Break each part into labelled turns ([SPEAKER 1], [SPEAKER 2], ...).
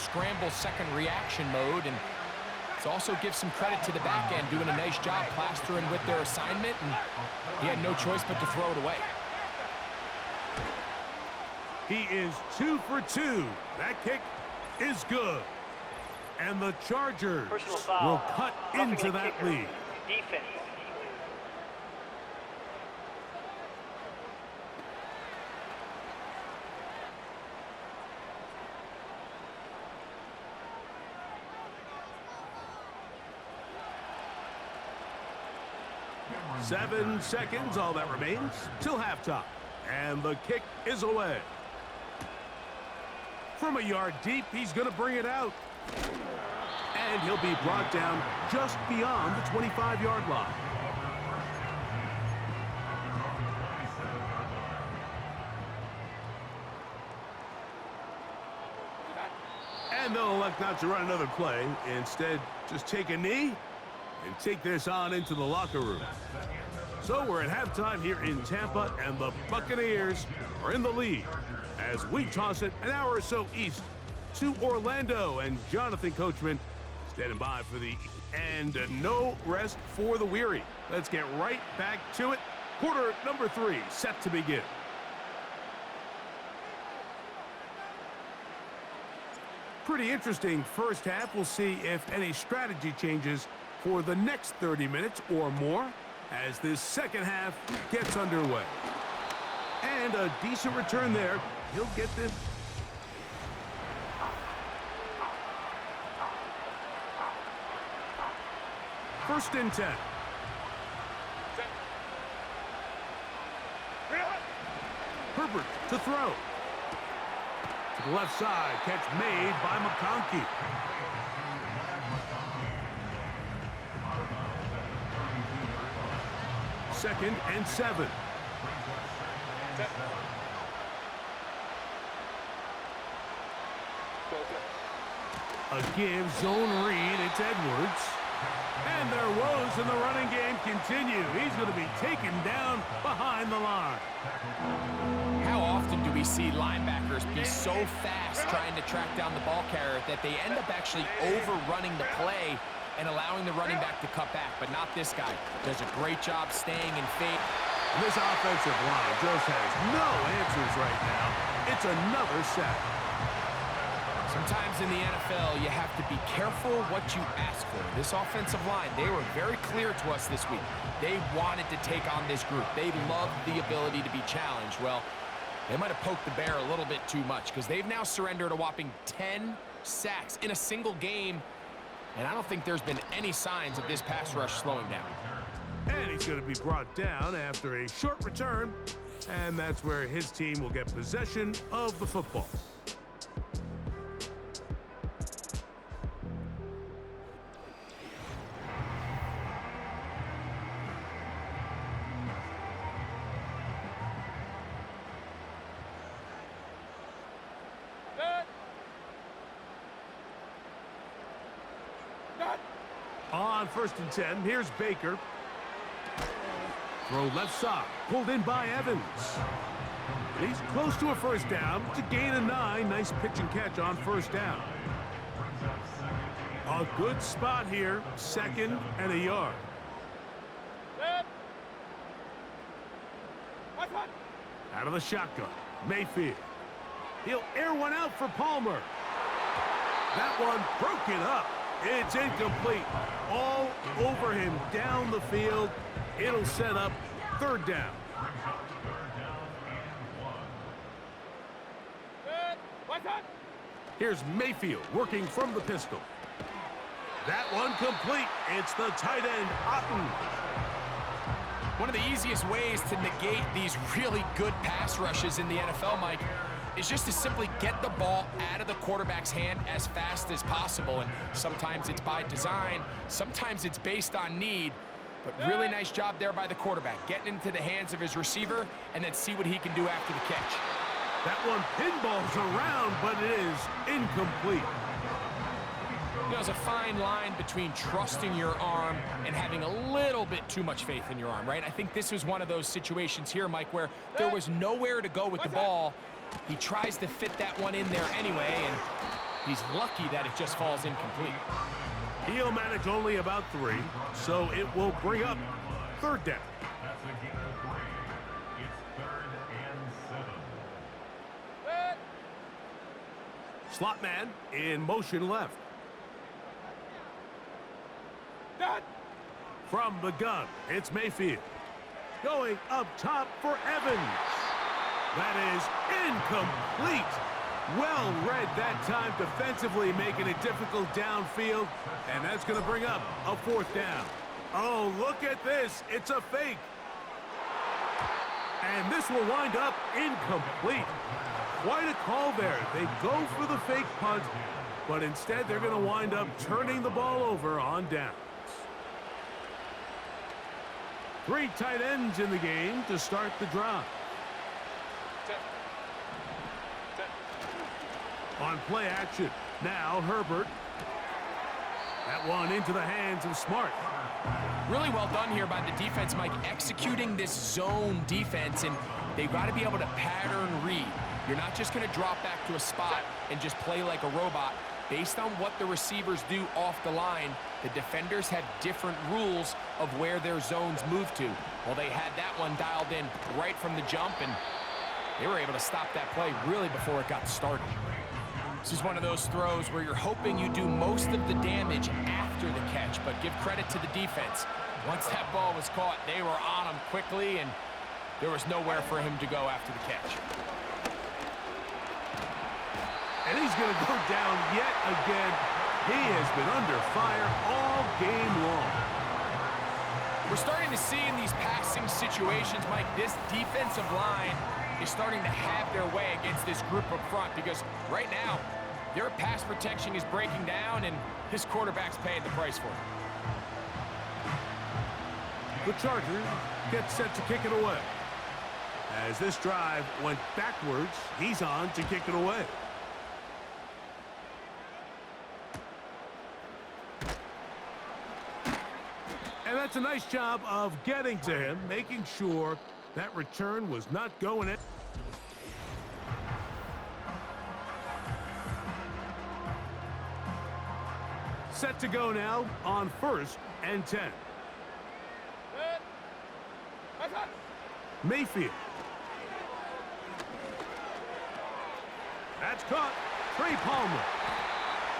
[SPEAKER 1] scramble second reaction mode, and it also gives some credit to the back end, doing a nice job plastering with their assignment, and he had no choice but to throw it away.
[SPEAKER 2] He is 2 for 2. That kick is good. And the Chargers will cut into that lead.
[SPEAKER 3] Defense.
[SPEAKER 2] Seven seconds, all that remains, till halftime. And the kick is away. From a yard deep, he's going to bring it out. And he'll be brought down just beyond the 25-yard line. And they'll elect not to run another play. Instead, just take a knee and take this on into the locker room. So we're at halftime here in Tampa, and the Buccaneers are in the lead as we toss it an hour or so east to Orlando. And Jonathan Coachman standing by for the and no rest for the weary. Let's get right back to it. Quarter number 3 set to begin. Pretty interesting first half. We'll see if any strategy changes for the next 30 minutes or more as this second half gets underway. And a decent return there. He'll get this. First and 10. Herbert to throw. To the left side, catch made by McConkey. Second and 7. A give zone read, it's Edwards. And their woes in the running game continue. He's going to be taken down behind the line.
[SPEAKER 1] How often do we see linebackers be so fast trying to track down the ball carrier that they end up actually overrunning the play and allowing the running back to cut back? But not this guy. Does a great job staying in faith.
[SPEAKER 2] This offensive line just has no answers right now. It's another sack.
[SPEAKER 1] Sometimes in the NFL, you have to be careful what you ask for. This offensive line, they were very clear to us this week. They wanted to take on this group. They loved the ability to be challenged. Well, they might have poked the bear a little bit too much because they've now surrendered a whopping 10 sacks in a single game. And I don't think there's been any signs of this pass rush slowing down.
[SPEAKER 2] And he's going to be brought down after a short return. And that's where his team will get possession of the football. On first and 10, here's Baker. Throw left side, pulled in by Evans. He's close to a first down. It's a gain of 9. Nice pitch and catch on first down. A good spot here, second and a yard. Out of the shotgun, Mayfield. He'll air one out for Palmer. That one broken up. It's incomplete. All over him down the field. It'll set up third down. Here's Mayfield working from the pistol. That one complete. It's the tight end, Otten.
[SPEAKER 1] One of the easiest ways to negate these really good pass rushes in the NFL, Mike, is just to simply get the ball out of the quarterback's hand as fast as possible. And sometimes it's by design, sometimes it's based on need. But really nice job there by the quarterback, getting into the hands of his receiver and then see what he can do after the catch.
[SPEAKER 2] That one pinballs around, but it is incomplete.
[SPEAKER 1] You know, there's a fine line between trusting your arm and having a little bit too much faith in your arm, right? I think this was one of those situations here, Mike, where there was nowhere to go with the ball. He tries to fit that one in there anyway, and He's lucky that it just falls incomplete.
[SPEAKER 2] He'll manage only about 3, so it will bring up 3rd down.
[SPEAKER 3] That's a gain of 3. It's 3rd and 7.
[SPEAKER 2] Slot man in motion left. From the gun, it's Mayfield. Going up top for Evans. That is incomplete. Well read that time defensively, making it difficult downfield. And that's going to bring up a 4th down. Oh, look at this. It's a fake. And this will wind up incomplete. Quite a call there. They go for the fake punt, but instead they're going to wind up turning the ball over on downs. 3 tight ends in the game to start the drive. On play action, now Herbert. That one into the hands of Smart.
[SPEAKER 1] Really well done here by the defense, Mike, executing this zone defense, and they've got to be able to pattern read. You're not just going to drop back to a spot and just play like a robot. Based on what the receivers do off the line, the defenders have different rules of where their zones move to. Well, they had that one dialed in right from the jump, and they were able to stop that play really before it got started. This is one of those throws where you're hoping you do most of the damage after the catch, but give credit to the defense. Once that ball was caught, they were on him quickly, and there was nowhere for him to go after the catch.
[SPEAKER 2] And he's going to go down yet again. He has been under fire all game long.
[SPEAKER 1] We're starting to see in these passing situations, Mike, this defensive line is starting to have their way against this group up front, because right now, their pass protection is breaking down, and his quarterback's paying the price for it.
[SPEAKER 2] The Chargers get set to kick it away. As this drive went backwards, he's on to kick it away. And that's a nice job of getting to him, making sure that return was not going in. Set to go now on 1st and 10. Mayfield. That's caught. Trey Palmer.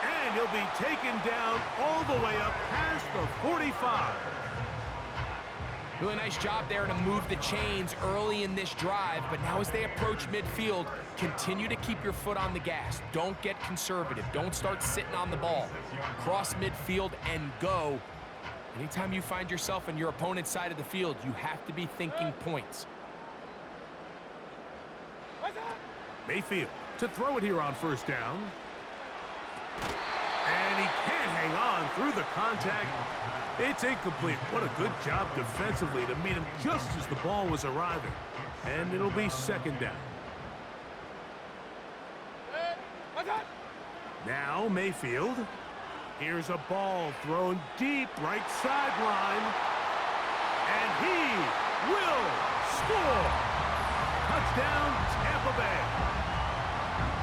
[SPEAKER 2] And he'll be taken down all the way up past the 45.
[SPEAKER 1] Really nice job there to move the chains early in this drive, but now as they approach midfield, continue to keep your foot on the gas. Don't get conservative. Don't start sitting on the ball. Cross midfield and go. Anytime you find yourself on your opponent's side of the field, you have to be thinking points.
[SPEAKER 2] Mayfield to throw it here on 1st down. And he can't hang on through the contact. It's incomplete. What a good job defensively to meet him just as the ball was arriving. And it'll be 2nd down. Now Mayfield. Here's a ball thrown deep right sideline. And he will score. Touchdown, Tampa Bay.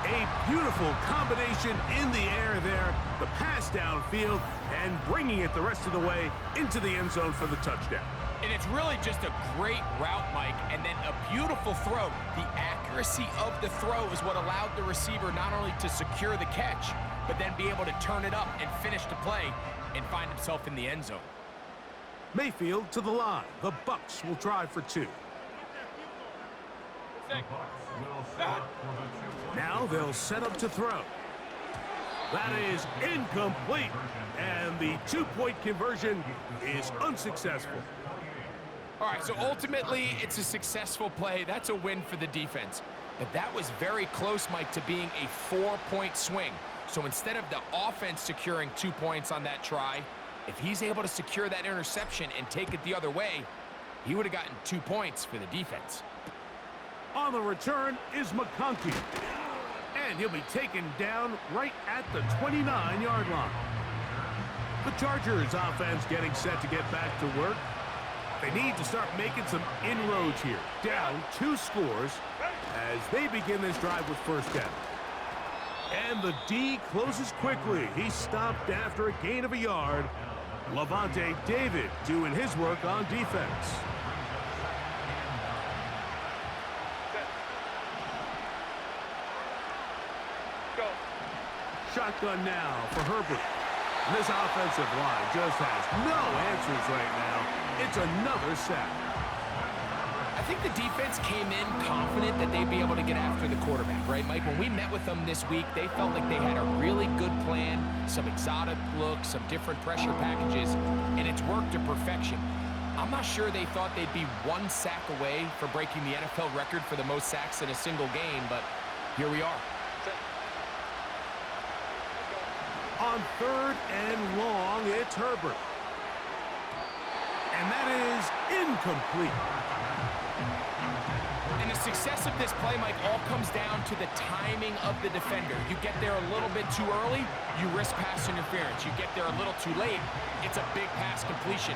[SPEAKER 2] A beautiful combination in the air there. The pass downfield and bringing it the rest of the way into the end zone for the touchdown.
[SPEAKER 1] And it's really just a great route, Mike, and then a beautiful throw. The accuracy of the throw is what allowed the receiver not only to secure the catch, but then be able to turn it up and finish the play and find himself in the end zone.
[SPEAKER 2] Mayfield to the line. The Bucs will try for 2. Now they'll set up to throw. That is incomplete. And the 2-point conversion is unsuccessful.
[SPEAKER 1] All right, so ultimately, it's a successful play. That's a win for the defense. But that was very close, Mike, to being a 4-point swing. So instead of the offense securing 2 points on that try, if he's able to secure that interception and take it the other way, he would have gotten 2 points for the defense.
[SPEAKER 2] On the return is McConkey. And he'll be taken down right at the 29-yard line. The Chargers offense getting set to get back to work. They need to start making some inroads here. Down 2 scores as they begin this drive with 1st down. And the D closes quickly. He stopped after a gain of a yard. Levante David doing his work on defense.
[SPEAKER 1] Go.
[SPEAKER 2] Shotgun now for Herbert. This offensive line just has no answers right now. It's another sack.
[SPEAKER 1] I think the defense came in confident that they'd be able to get after the quarterback, right, Mike? When we met with them this week, they felt like they had a really good plan, some exotic looks, some different pressure packages, and it's worked to perfection. I'm not sure they thought they'd be one sack away from breaking the NFL record for the most sacks in a single game, but here we are.
[SPEAKER 2] On 3rd and long, it's Herbert. And that is incomplete.
[SPEAKER 1] And the success of this play, Mike, all comes down to the timing of the defender. You get there a little bit too early, you risk pass interference. You get there a little too late, it's a big pass completion.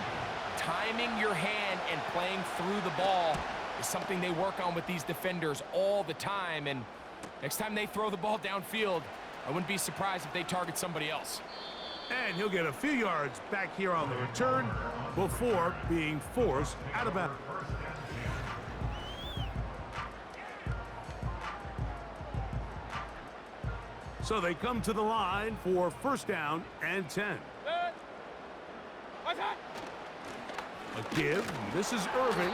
[SPEAKER 1] Timing your hand and playing through the ball is something they work on with these defenders all the time. And next time they throw the ball downfield, I wouldn't be surprised if they target somebody else.
[SPEAKER 2] And he'll get a few yards back here on the return before being forced out of bounds. So they come to the line for 1st down and 10. A give. This is Irving.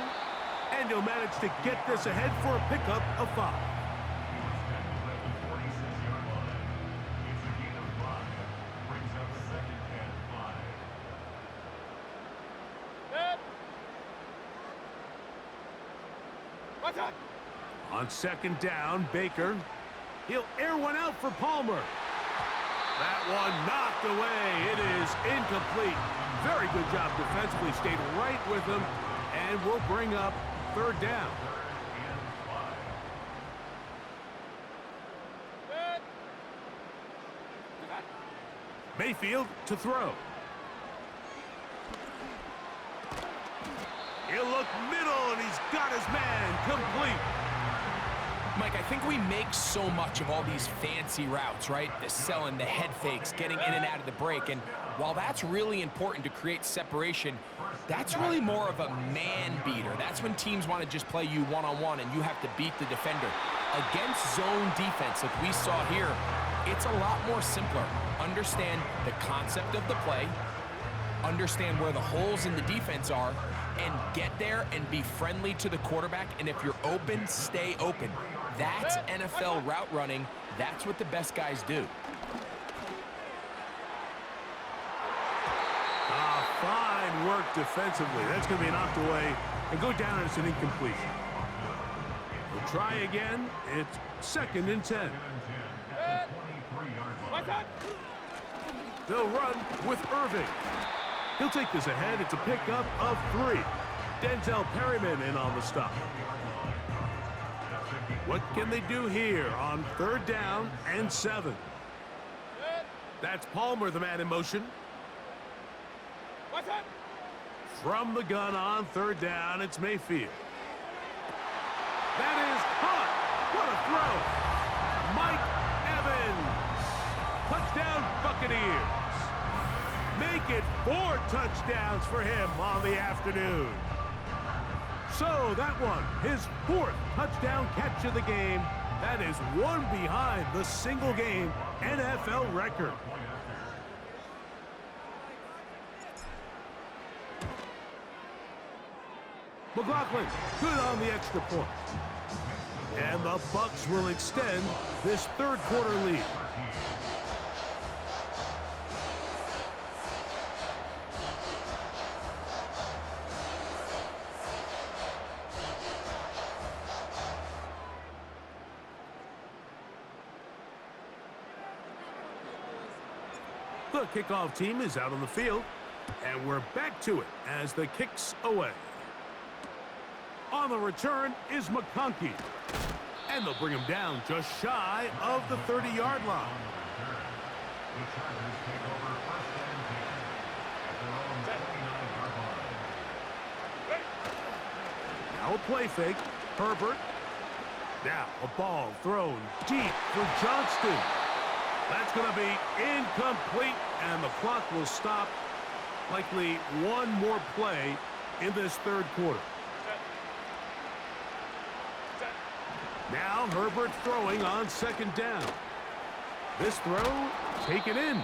[SPEAKER 2] And he'll manage to get this ahead for a pickup of 5. On 2nd down, Baker. He'll air one out for Palmer. That one knocked away. It is incomplete. Very good job defensively. Stayed right with him. And we'll bring up 3rd down. Mayfield to throw. He'll look middle, and he's got his man complete.
[SPEAKER 1] Mike, I think we make so much of all these fancy routes, right? The selling, the head fakes, getting in and out of the break. And while that's really important to create separation, that's really more of a man beater. That's when teams want to just play you one-on-one and you have to beat the defender. Against zone defense, like we saw here, it's a lot more simpler. Understand the concept of the play, understand where the holes in the defense are, and get there and be friendly to the quarterback. And if you're open, stay open. That's NFL route running. That's what the best guys do.
[SPEAKER 2] Fine work defensively. That's going to be knocked away and go down as an incompletion. We'll try again. It's 2nd and 10. They'll run with Irving. He'll take this ahead. It's a pickup of 3. Denzel Perryman in on the stop. What can they do here on 3rd down and 7? That's Palmer, the man in motion. From the gun on 3rd down, it's Mayfield. That is caught. What a throw. Mike Evans. Touchdown, Buccaneers. Make it 4 touchdowns for him on the afternoon. So that one, his 4th touchdown catch of the game. That is one behind the single-game NFL record. McLaughlin, good on the extra point. And the Bucs will extend this 3rd quarter lead. The kickoff team is out on the field, and we're back to it as the kick's away. On the return is McConkey, and they'll bring him down just shy of the 30-yard line. Now a play fake. Herbert. Now a ball thrown deep for Johnston. That's going to be incomplete, and the clock will stop. Likely one more play in this third quarter. Now Herbert throwing on second down. This throw taken in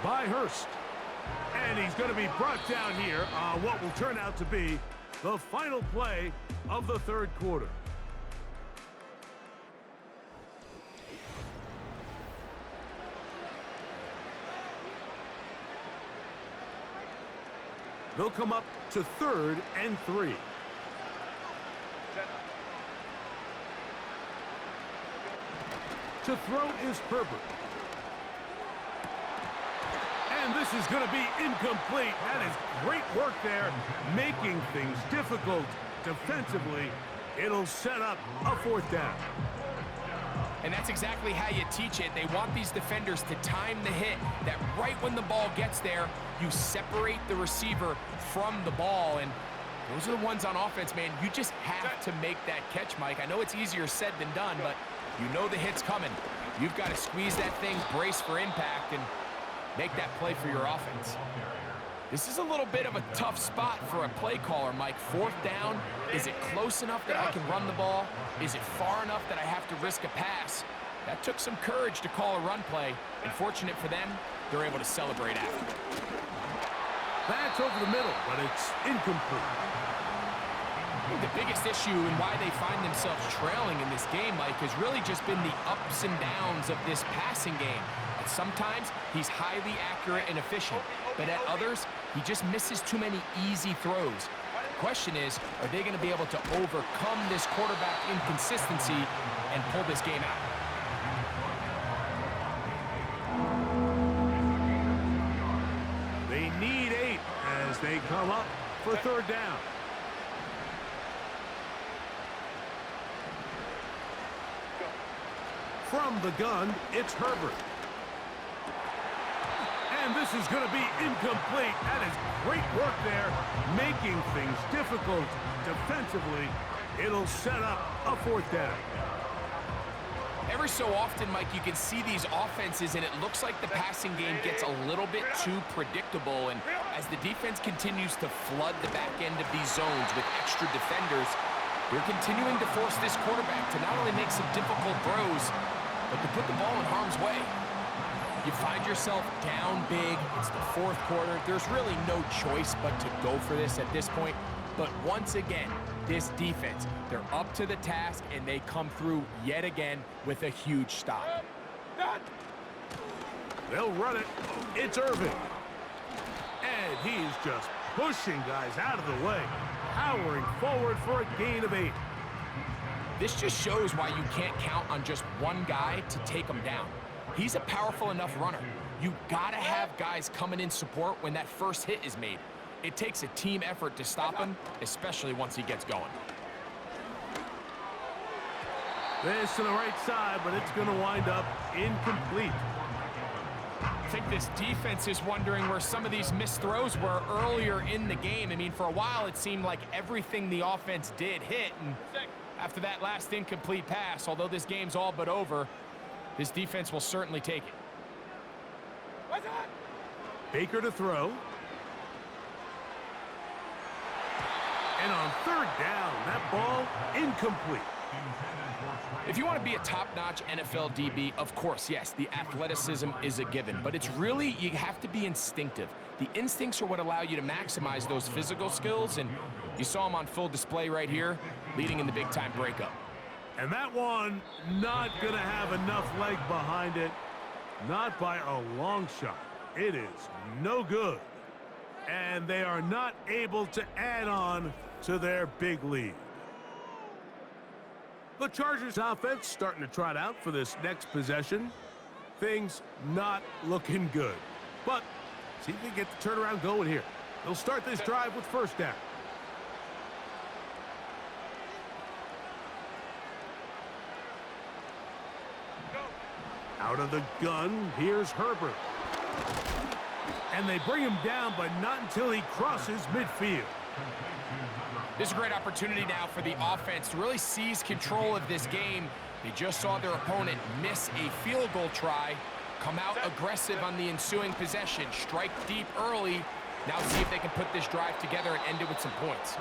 [SPEAKER 2] by Hurst. And he's going to be brought down here on what will turn out to be the final play of the third quarter. They'll come up to 3rd and 3. To throw is Herbert. And this is going to be incomplete. That is great work there, making things difficult defensively. It'll set up a 4th down.
[SPEAKER 1] And that's exactly how you teach it. They want these defenders to time the hit, that right when the ball gets there, you separate the receiver from the ball. And those are the ones on offense, man. You just have to make that catch, Mike. I know it's easier said than done, but you know the hit's coming. You've got to squeeze that thing, brace for impact, and make that play for your offense. This is a little bit of a tough spot for a play caller, Mike. 4th down, is it close enough that I can run the ball? Is it far enough that I have to risk a pass? That took some courage to call a run play, and fortunate for them, they're able to celebrate after.
[SPEAKER 2] That's over the middle, but it's incomplete.
[SPEAKER 1] I think the biggest issue and why they find themselves trailing in this game, Mike, has really just been the ups and downs of this passing game. And sometimes he's highly accurate and efficient, but at others, he just misses too many easy throws. The question is, are they going to be able to overcome this quarterback inconsistency and pull this game out?
[SPEAKER 2] They need 8 as they come up for 3rd down. From the gun, it's Herbert. And this is going to be incomplete. That is great work there, making things difficult defensively. It'll set up a 4th down.
[SPEAKER 1] Every so often, Mike, you can see these offenses, and it looks like the passing game gets a little bit too predictable. And as the defense continues to flood the back end of these zones with extra defenders, they're continuing to force this quarterback to not only make some difficult throws, but to put the ball in harm's way. You find yourself down big. It's the 4th quarter. There's really no choice but to go for this at this point. But once again, this defense, they're up to the task, and they come through yet again with a huge stop.
[SPEAKER 2] They'll run it. It's Irving. And he's just pushing guys out of the way, powering forward for a gain of 8.
[SPEAKER 1] This just shows why you can't count on just one guy to take him down. He's a powerful enough runner. You gotta have guys coming in support when that first hit is made. It takes a team effort to stop him, especially once he gets going.
[SPEAKER 2] This to the right side, but it's going to wind up incomplete.
[SPEAKER 1] I think this defense is wondering where some of these missed throws were earlier in the game. I mean, for a while, it seemed like everything the offense did hit. And after that last incomplete pass, although this game's all but over, this defense will certainly take it.
[SPEAKER 2] Baker to throw. And on 3rd down, that ball incomplete.
[SPEAKER 1] If you want to be a top-notch NFL DB, of course, yes, the athleticism is a given. But it's really, you have to be instinctive. The instincts are what allow you to maximize those physical skills. And you saw him on full display right here, leading in the big-time breakup.
[SPEAKER 2] And that one not going to have enough leg behind it. Not by a long shot. It is no good. And they are not able to add on to their big lead. The Chargers offense starting to trot out for this next possession. Things not looking good. But see if they get the turnaround going here. They'll start this drive with 1st down. Out of the gun, here's Herbert. And they bring him down, but not until he crosses midfield.
[SPEAKER 1] This is a great opportunity now for the offense to really seize control of this game. They just saw their opponent miss a field goal try. come out aggressive on the ensuing possession, strike deep early. Now see if they can put this drive together and end it with some points.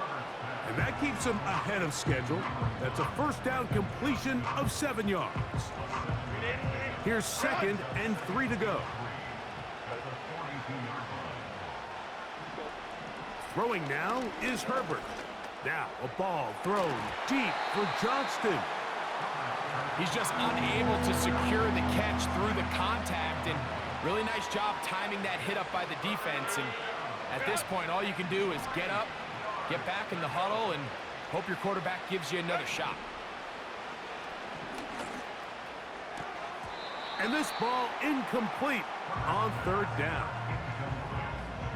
[SPEAKER 2] And that keeps them ahead of schedule. That's a first down completion of 7 yards. Here's 2nd and 3 to go. Throwing now is Herbert. Now a ball thrown deep for Johnston.
[SPEAKER 1] He's just unable to secure the catch through the contact, and really nice job timing that hit up by the defense. And at this point, all you can do is get up, get back in the huddle, and hope your quarterback gives you another shot.
[SPEAKER 2] And this ball incomplete on 3rd down.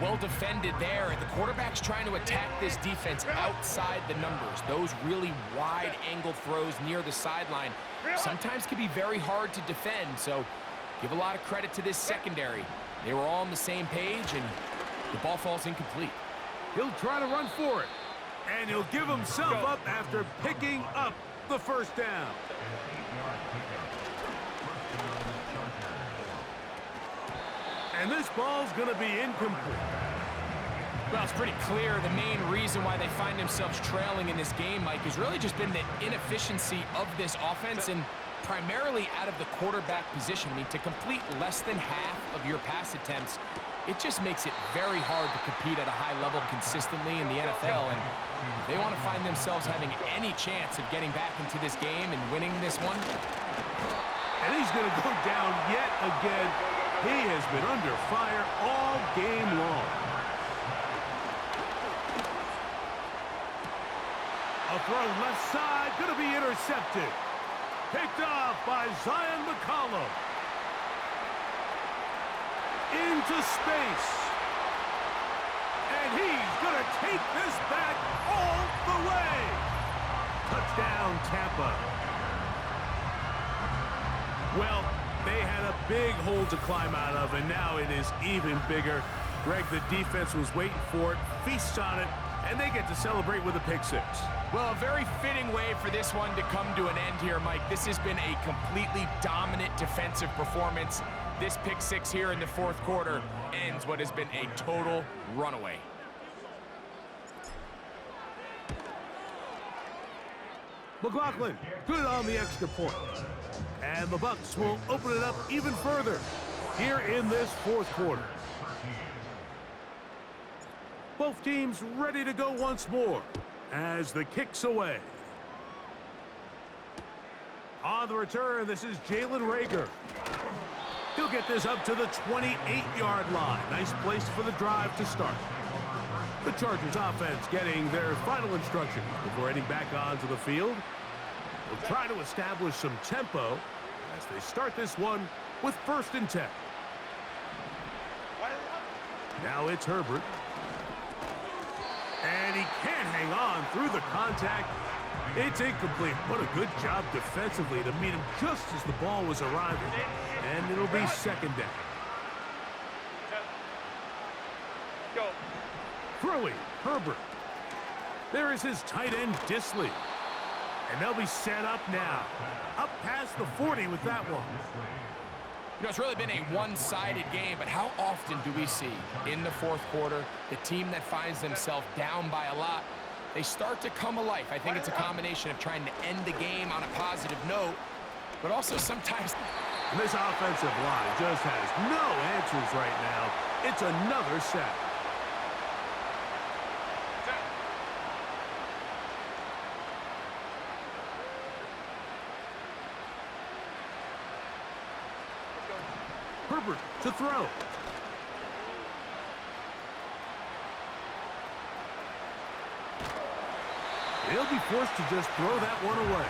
[SPEAKER 1] Well defended there. The quarterback's trying to attack this defense outside the numbers. Those really wide angle throws near the sideline sometimes can be very hard to defend, so give a lot of credit to this secondary. They were all on the same page, and the ball falls incomplete.
[SPEAKER 2] He'll try to run for it, and he'll give himself up after picking up the 1st down. And this ball's going to be incomplete.
[SPEAKER 1] Well, it's pretty clear the main reason why they find themselves trailing in this game, Mike, has really just been the inefficiency of this offense and primarily out of the quarterback position. I mean, to complete less than half of your pass attempts, it just makes it very hard to compete at a high level consistently in the NFL. And if they want to find themselves having any chance of getting back into this game and winning this one.
[SPEAKER 2] And he's going to go down yet again. He has been under fire all game long. A throw left side, going to be intercepted. Picked off by Zion McCollum. Into space. And he's going to take this back all the way. Touchdown, Tampa. Well, they had a big hole to climb out of, and now it is even bigger. Greg, the defense was waiting for it, feasts on it, and they get to celebrate with a pick six.
[SPEAKER 1] Well, a very fitting way for this one to come to an end here, Mike. This has been a completely dominant defensive performance. This pick six here in the 4th quarter ends what has been a total runaway.
[SPEAKER 2] McLaughlin, good on the extra point. And the Bucs will open it up even further here in this 4th quarter. Both teams ready to go once more as the kick's away. On the return, this is Jalen Reagor. He'll get this up to the 28-yard line. Nice place for the drive to start. The Chargers offense getting their final instructions before heading back onto the field. They'll try to establish some tempo as they start this one with 1st and 10. Now it's Herbert. And he can't hang on through the contact. It's incomplete. What a good job defensively to meet him just as the ball was arriving. And it'll be 2nd down.
[SPEAKER 4] Go.
[SPEAKER 2] Throwing, Herbert. There is his tight end, Disley. And they'll be set up now. Up past the 40 with that one.
[SPEAKER 1] You know, it's really been a one-sided game, but how often do we see in the 4th quarter the team that finds themselves down by a lot, they start to come alive? I think it's a combination of trying to end the game on a positive note, but also sometimes...
[SPEAKER 2] And this offensive line just has no answers right now. It's another sack. Herbert to throw. He'll be forced to just throw that one away.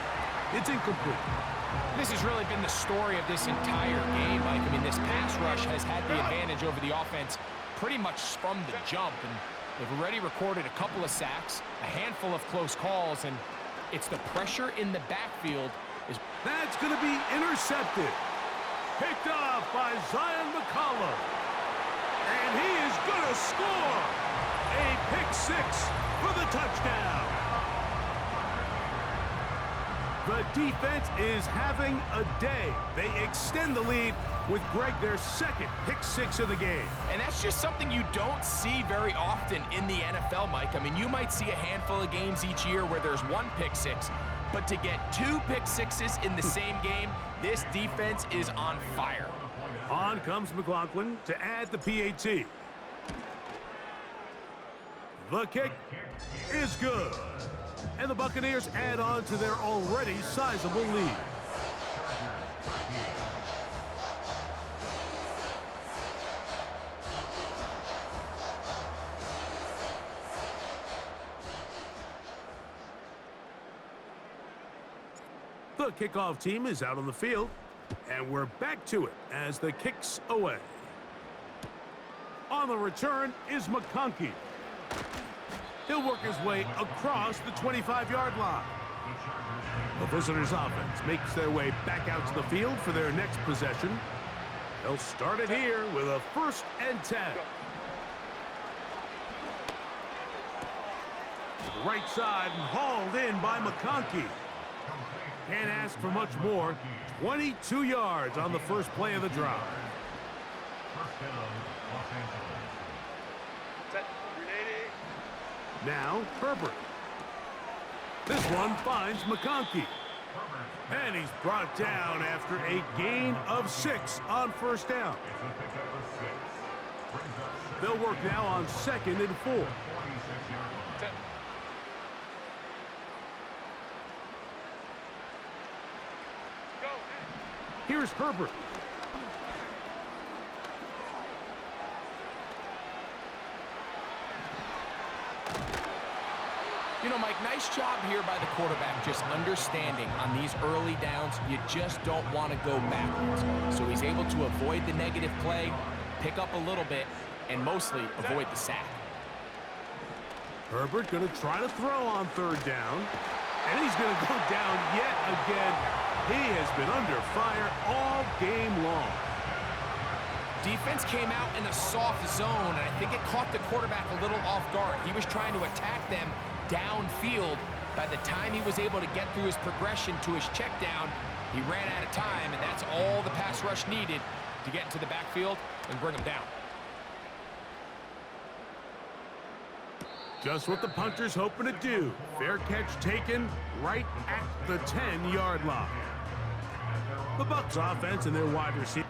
[SPEAKER 2] It's incomplete.
[SPEAKER 1] This has really been the story of this entire game, Mike. I mean, this pass rush has had the advantage over the offense pretty much from the jump, and they've already recorded a couple of sacks, a handful of close calls, and it's the pressure in the backfield.
[SPEAKER 2] That's going to be intercepted. Picked off by Zion McCollum. And he is going to score. A pick six for the touchdown. The defense is having a day. They extend the lead with Greg, their second pick six of the game.
[SPEAKER 1] And that's just something you don't see very often in the NFL, Mike. I mean, you might see a handful of games each year where there's one pick six, but to get two pick sixes in the same game, this defense is on fire.
[SPEAKER 2] On comes McLaughlin to add the PAT. The kick is good. And the Buccaneers add on to their already sizable lead. The kickoff team is out on the field, and we're back to it as the kick's away. On the return is McConkey. He'll work his way across the 25-yard line. The visitors' offense makes their way back out to the field for their next possession. They'll start it here with a 1st and 10. To the right side and hauled in by McConkey. Can't ask for much more. 22 yards on the first play of the drive.
[SPEAKER 3] First down, Los Angeles.
[SPEAKER 4] Set. Grenade.
[SPEAKER 2] Now, Herbert. This one finds McConkey. And he's brought down after a gain of 6 on 1st down.
[SPEAKER 3] It's a pickup of 6. Brings up
[SPEAKER 2] They'll work now on 2nd and 4.
[SPEAKER 3] 46-yard line.
[SPEAKER 4] Set. Go.
[SPEAKER 2] Here's Herbert.
[SPEAKER 1] You know, Mike, nice job here by the quarterback, just understanding on these early downs, you just don't want to go backwards. So he's able to avoid the negative play, pick up a little bit, and mostly avoid the sack.
[SPEAKER 2] Herbert going to try to throw on 3rd down. And he's going to go down yet again. He has been under fire all game long.
[SPEAKER 1] Defense came out in a soft zone, and I think it caught the quarterback a little off guard. He was trying to attack them downfield. By the time he was able to get through his progression to his check down, he ran out of time, and that's all the pass rush needed to get into the backfield and bring him down.
[SPEAKER 2] Just what the punter's hoping to do. Fair catch taken right at the 10-yard line. The Bucs offense and their wide receiver.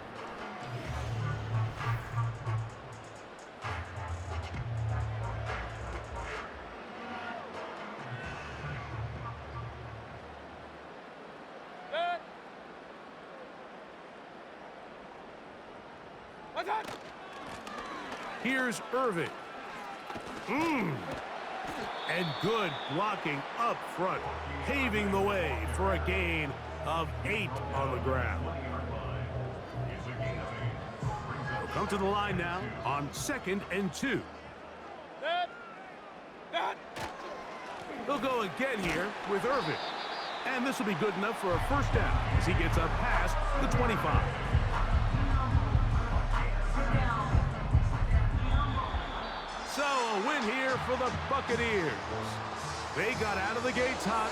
[SPEAKER 4] Set. What's up?
[SPEAKER 2] Here's Irving. And good blocking up front, paving the way for a gain of 8 on the ground. They'll come to the line now on 2nd and 2.
[SPEAKER 4] Set. Set.
[SPEAKER 2] They'll go again here with Irving. And this will be good enough for a 1st down as he gets up past the 25. So a win here for the Buccaneers. They got out of the gates hot